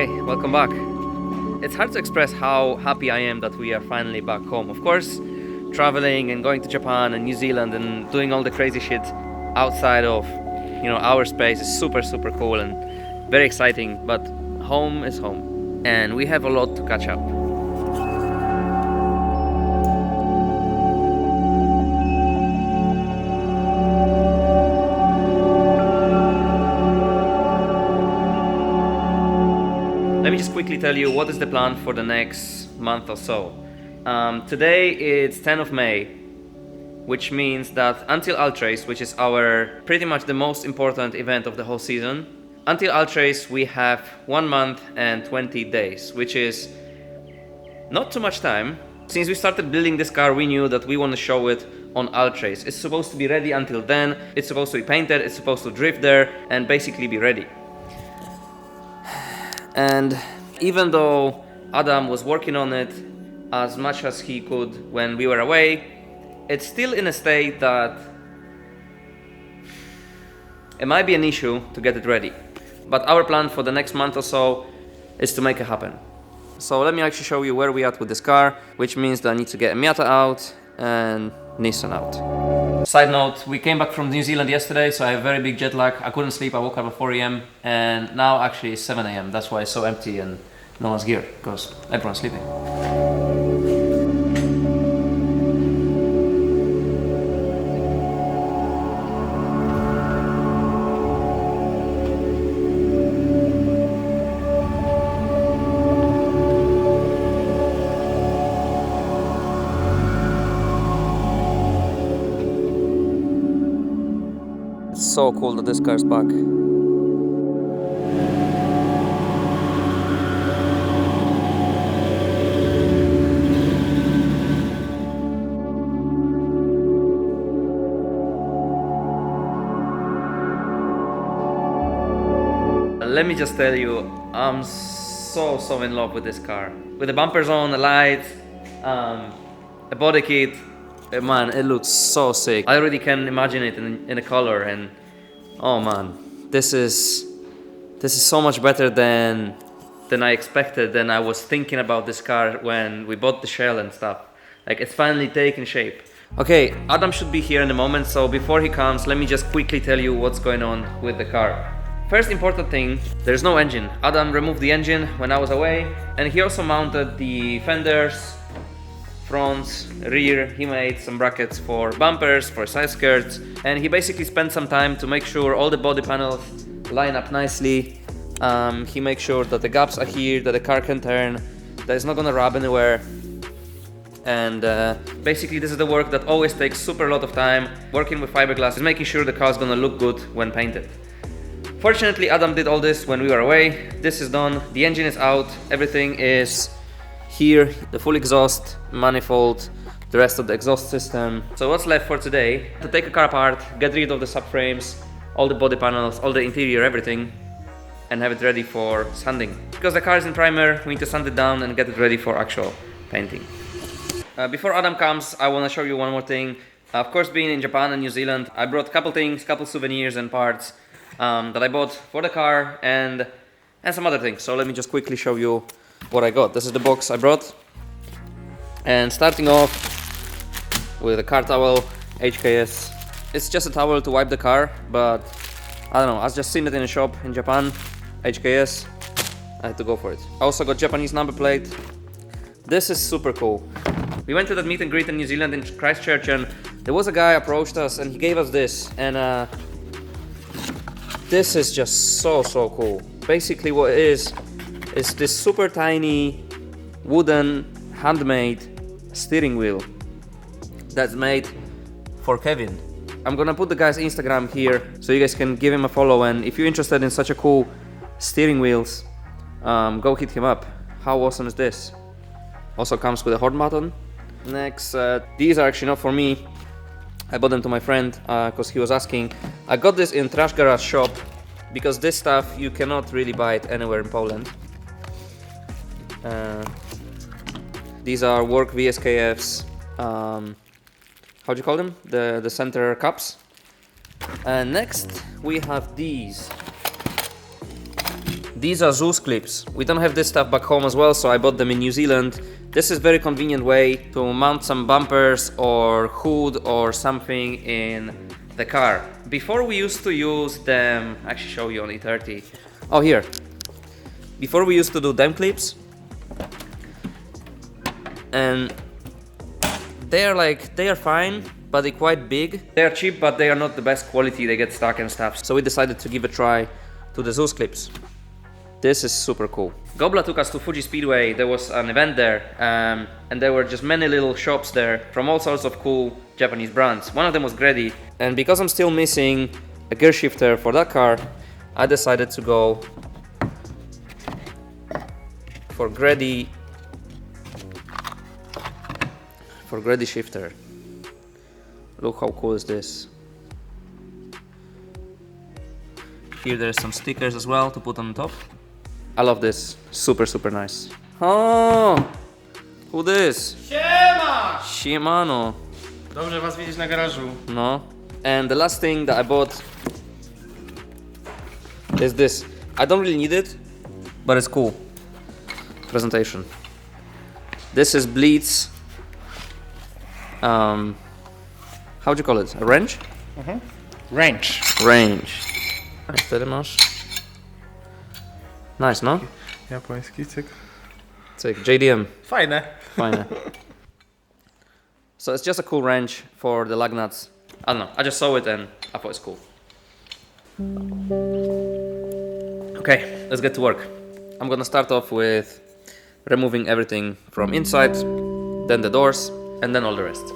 Hey, welcome back. It's hard to express how happy I am that we are finally back home. Of course, traveling and going to Japan and New Zealand and doing all the crazy shit outside of, our space is super cool and very exciting, but home is home and we have a lot to catch up. Let me just quickly tell you what is the plan for the next month or so. Today it's 10th of May, which means that until Ultrace, which is our pretty much the most important event of the whole season, until Ultrace we have 1 month and 20 days, which is not too much time. Since we started building this car, we knew that we want to show it on Ultrace. It's supposed to be ready until then, it's supposed to be painted, it's supposed to drift there and basically be ready. And even though Adam was working on it as much as he could when we were away, it's still in a state that it might be an issue to get it ready. But our plan for the next month or so is to make it happen. So let me actually show you where we are at with this car, which means that I need to get Miata out and Nissan out. Side note, we came back from New Zealand yesterday, so I have very big jet lag. I couldn't sleep, I woke up at 4 AM and now actually it's 7 AM. That's why it's so empty and no one's here, because everyone's sleeping. It's so cool that this car's back. Let me just tell you, I'm so in love with this car. With the bumpers on, the lights, a body kit. Man, it looks so sick. I already can imagine it in a color, and oh man, this is so much better than I expected, than I was thinking about this car when we bought the shell and stuff. Like, it's finally taking shape. Okay, Adam should be here in a moment, so before he comes, let me just quickly tell you what's going on with the car. First important thing, there's no engine. Adam removed the engine when I was away, and he also mounted the fenders, fronts, rear. He made some brackets for bumpers, for side skirts, and he basically spent some time to make sure all the body panels line up nicely. He makes sure that the gaps are here, that the car can turn, that it's not gonna rub anywhere. And basically this is the work that always takes super lot of time. Working with fiberglass is making sure the car is gonna look good when painted. Fortunately, Adam did all this when we were away. This is done, the engine is out, everything is here, the full exhaust, manifold, the rest of the exhaust system. So what's left for today? To take a car apart, get rid of the subframes, all the body panels, all the interior, everything, and have it ready for sanding. Because the car is in primer, we need to sand it down and get it ready for actual painting. Before Adam comes, I want to show you one more thing. Of course, being in Japan and New Zealand, I brought a couple things, couple souvenirs and parts that I bought for the car and some other things. So let me just quickly show you what I got. This is the box I brought. And starting off with a car towel, HKS. It's just a towel to wipe the car, but I don't know, I've just seen it in a shop in Japan, HKS. I had to go for it. I also got Japanese number plate. This is super cool. We went to that meet and greet in New Zealand in Christchurch, and there was a guy approached us and he gave us this, and this is just so cool. Basically what it is this super tiny wooden handmade steering wheel that's made for Kevin. I'm gonna put the guy's Instagram here so you guys can give him a follow, and if you're interested in such a cool steering wheels, go hit him up. How awesome is this? Also comes with a horn button. Next, these are actually not for me. I bought them to my friend because he was asking. I got this in Trash Garage shop because this stuff you cannot really buy it anywhere in Poland. These are work VSKFs. How do you call them? The center cups. And next we have these. These are Zeus clips. We don't have this stuff back home as well, so I bought them in New Zealand. This is very convenient way to mount some bumpers or hood or something in the car. Before we used to use them, actually show you on E30. Oh, here. Before we used to do them clips, and they are fine, but they're quite big. They are cheap, but they are not the best quality. They get stuck and stuff. So we decided to give a try to the Zeus clips. This is super cool. Gobla took us to Fuji Speedway. There was an event there, and there were just many little shops there from all sorts of cool Japanese brands. One of them was Grady, and because I'm still missing a gear shifter for that car, I decided to go for Grady shifter. Look how cool is this. Here there's some stickers as well to put on top. I love this. Super, super nice. Oh! Who this? Siema! Siemano. Dobrze was widzieć na garażu. No. And the last thing that I bought is this. I don't really need it, but it's cool. Presentation. This is Bleed's how do you call it? A wrench? Wrench. Range. Wtedy masz. Nice, no? Japoński, cyk. Cyk, JDM. Fajne. Fine. So it's just a cool wrench for the lug nuts. I don't know, I just saw it and I thought it's cool. Okay, let's get to work. I'm gonna start off with removing everything from inside, then the doors, and then all the rest.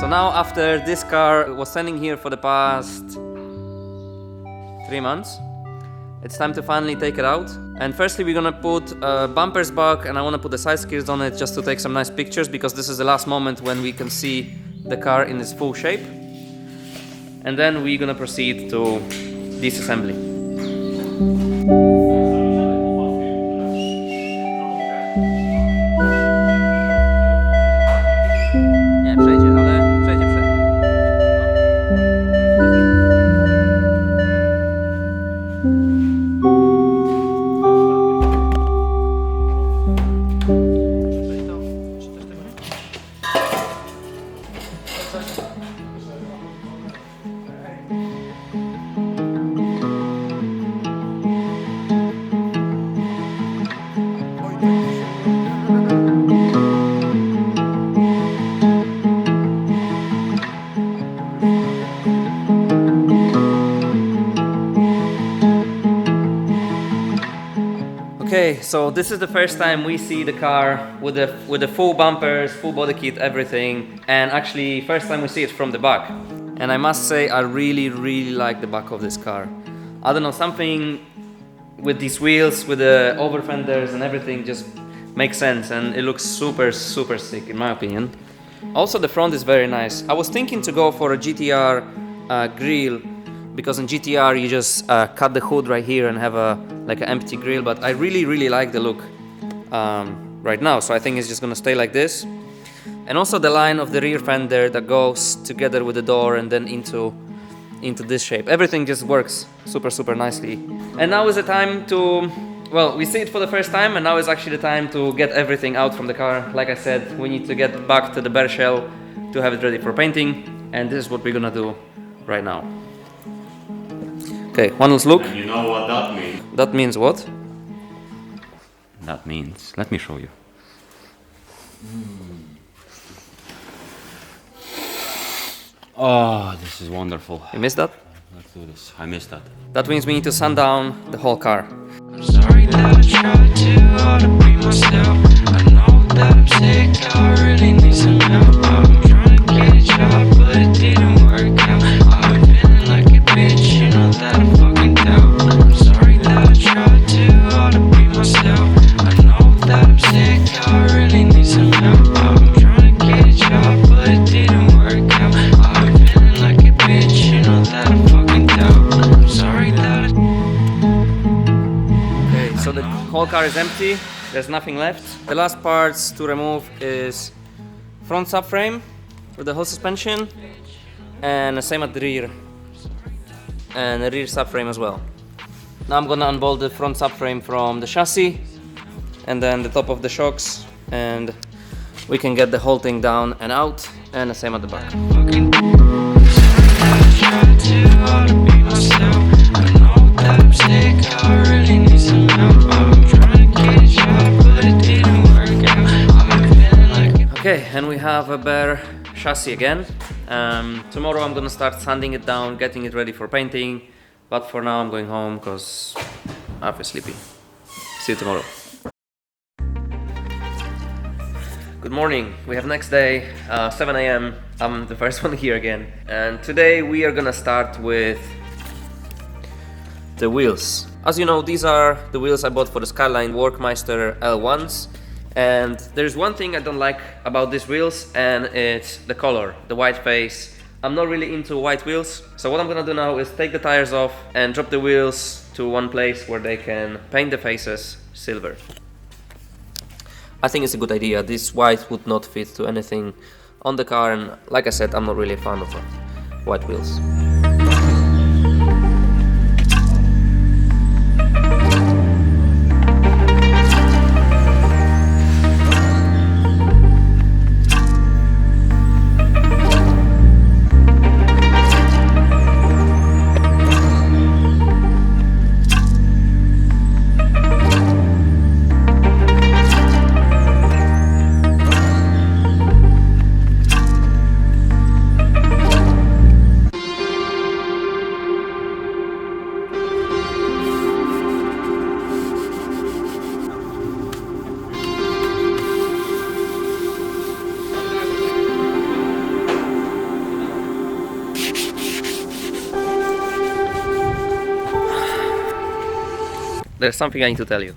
So now after this car was standing here for the past 3 months, it's time to finally take it out. And firstly we're gonna put bumpers back, and I wanna put the side skirts on it just to take some nice pictures, because this is the last moment when we can see the car in its full shape. And then we're gonna proceed to disassembly. Nie, przejdzie, ale przejdzie. Okay, so this is the first time we see the car with the full bumpers, full body kit, everything, and actually first time we see it from the back. And I must say I really like the back of this car. I don't know, something with these wheels, with the over fenders and everything just makes sense, and it looks super sick in my opinion. Also the front is very nice. I was thinking to go for a GTR grille, because in GTR you just cut the hood right here and have like an empty grille, but I really like the look right now, so I think it's just gonna stay like this. And also the line of the rear fender that goes together with the door and then into this shape. Everything just works super nicely. And now is the time to, well, we see it for the first time, and now is actually the time to get everything out from the car. Like I said, we need to get back to the bare shell to have it ready for painting, and this is what we're gonna do right now. Okay, one last look. And you know what that means? That means what? that means. Let me show you. Oh, this is wonderful. You missed that? Let's do this. I missed that. That means we need to sand down the whole car. I'm sorry that I tried too hard to be myself. I know that I'm sick, I really need some help. I'm trying to get a job, but it didn't work out. I've been feeling like a bitch, you know that I fucking doubt. I'm sorry that I tried too hard to be myself. I know that I'm sick, I really need some help. I'm trying to get a job, but it didn't work out. I've been feeling like a bitch, you know that I fucking doubt. I'm sorry that I Okay, so the whole car is empty. There's nothing left. The last parts to remove is front subframe with the whole suspension, and the same at the rear, and the rear subframe as well. Now I'm gonna unbolt the front subframe from the chassis, and then the top of the shocks, and we can get the whole thing down and out, and the same at the back. fucking tried too hard to be myself. I know that I'm sick, I really need some help. I'm trying to get a job, but it didn't work out. I've been feeling like Okay, and we have a bare chassis again. Tomorrow I'm gonna start sanding it down, getting it ready for painting, but for now I'm going home because I feel sleepy. See you tomorrow. Good morning, we have next day, 7 a.m. I'm the first one here again, and today we are gonna start with the wheels. As you know, these are the wheels I bought for the Skyline Workmeister L1s, and there's one thing I don't like about these wheels, and it's the color, the white face. I'm not really into white wheels, so what I'm gonna do now is take the tires off and drop the wheels to one place where they can paint the faces silver. I think it's a good idea. This white would not fit to anything on the car, and like I said, I'm not really a fan of white wheels. There's something I need to tell you.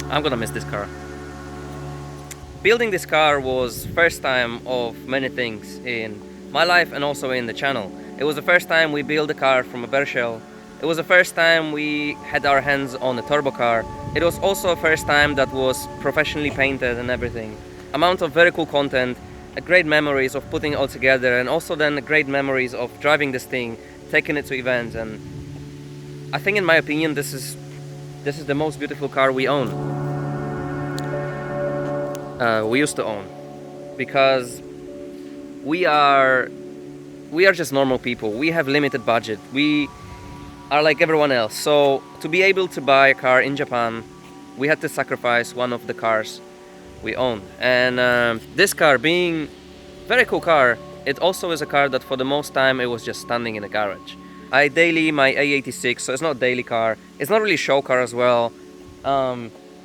I'm gonna miss this car. Building this car was first time of many things in my life and also in the channel. It was the first time we built a car from a bare shell. It was the first time we had our hands on a turbo car. It was also the first time that was professionally painted and everything. Amount of very cool content, great memories of putting it all together, and also then great memories of driving this thing, taking it to events. And I think, in my opinion, this is the most beautiful car we own. We used to own, because we are just normal people. We have limited budget. We are like everyone else. So to be able to buy a car in Japan, we had to sacrifice one of the cars we own. And this car, being very cool car, it also is a car that for the most time it was just standing in a garage. I daily my A86, so it's not a daily car. It's not really a show car as well.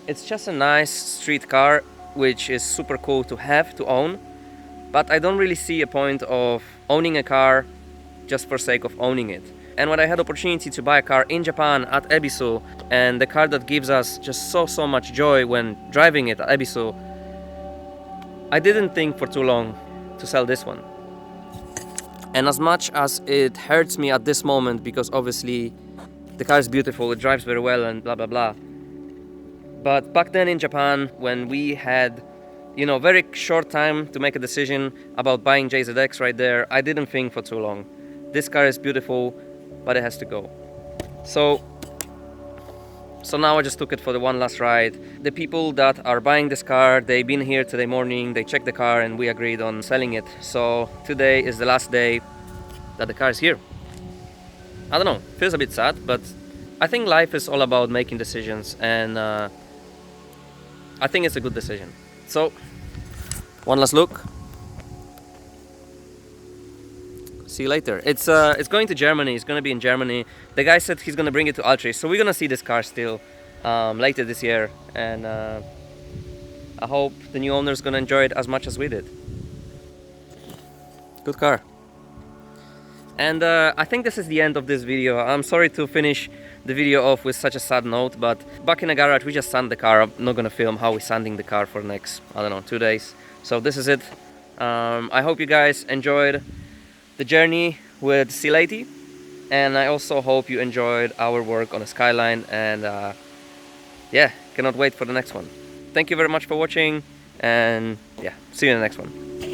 It's just a nice street car, which is super cool to have, to own. But I don't really see a point of owning a car just for sake of owning it. And when I had opportunity to buy a car in Japan at Ebisu, and the car that gives us just so much joy when driving it at Ebisu, I didn't think for too long to sell this one. And as much as it hurts me at this moment, because obviously the car is beautiful, it drives very well and blah blah blah. But back then in Japan, when we had, you know, very short time to make a decision about buying JZX right there, I didn't think for too long. This car is beautiful, but it has to go. So now I just took it for the one last ride. The people that are buying this car, they've been here today morning, they checked the car and we agreed on selling it. So today is the last day that the car is here. I don't know, feels a bit sad, but I think life is all about making decisions, and I think it's a good decision. So, one last look. See you later. It's going to Germany. It's gonna be in Germany. The guy said he's gonna bring it to Altri, so we're gonna see this car still later this year, and I hope the new owner is gonna enjoy it as much as we did. Good car. And I think this is the end of this video. I'm sorry to finish the video off with such a sad note, but back in the garage we just sand the car. I'm not gonna film how we're sanding the car for the next, I don't know, 2 days. So this is it. I hope you guys enjoyed the journey with C80, and I also hope you enjoyed our work on the Skyline, and yeah, cannot wait for the next one. Thank you very much for watching, and yeah, see you in the next one.